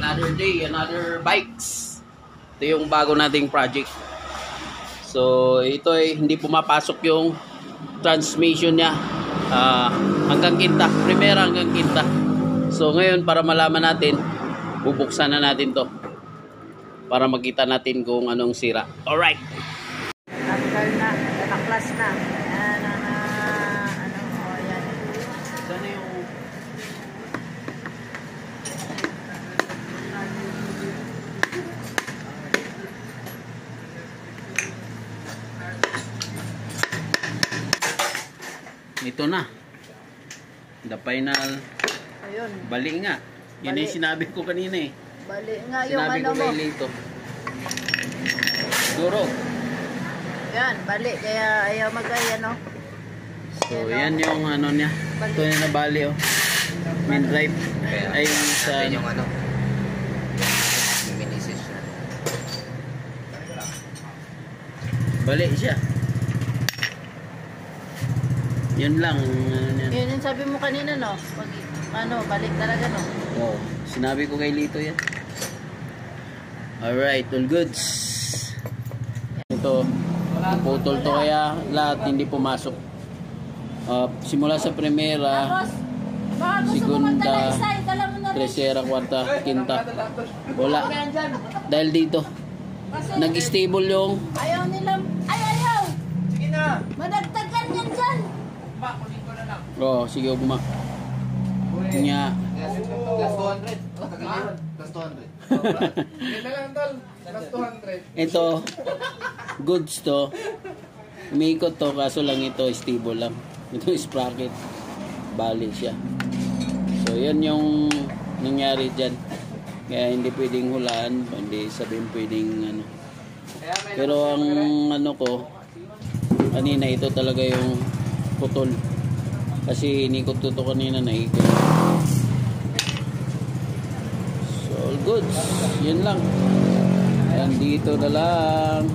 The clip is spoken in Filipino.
Another day, another bikes. Ito yung bago nating project. So ito ay hindi pumapasok yung transmission niya hanggang quinta, primera hanggang quinta. So ngayon para malaman natin, bubuksan na natin to para makita natin kung anong sira. Alright. Tanggal na, naklas na. Yan ang yan. Sana yung ito na. The final. Ayun. Bali nga. Yan yung sinabi ko kanina eh. Bali nga yung Sinabi ano ko mo. kay Lito. Siguro. Yan, bali. Kaya ayaw mag-ay, So, yan yung ano niya. Ito yung nabali oh. Main drive. Ay yung sa... yung ano. Yung minisis na. Bali siya. Yun lang. Yun yung sabi mo kanina, no? Pag, balik talaga, no? Oh, sinabi ko kay Lito yan. Alright, all goods. Ito, putol to kaya lahat hindi pumasok. Simula sa primera, segunda, tercera, kwarta, quinta. Wala. Dahil dito, nag-stable yung... Ayaw nilang... Ayaw! Sige na! Madagdagan yan dyan! Oh, sige, ugma. Nga. Plus 200. Plus 200. Ganda lang tol. Plus 200. Ito, goods to. Umiikot to, kaso lang ito, stable lang. Ito is sprocket. Bali siya. So, yan yung nangyari dyan. Kaya hindi pwedeng hulaan, hindi sabihin pwedeng ano. Pero ang ano ko, kanina ito talaga yung putol. Kasi inikot to kanina, naikot. So, all goods. Yan lang. Yan dito na lang.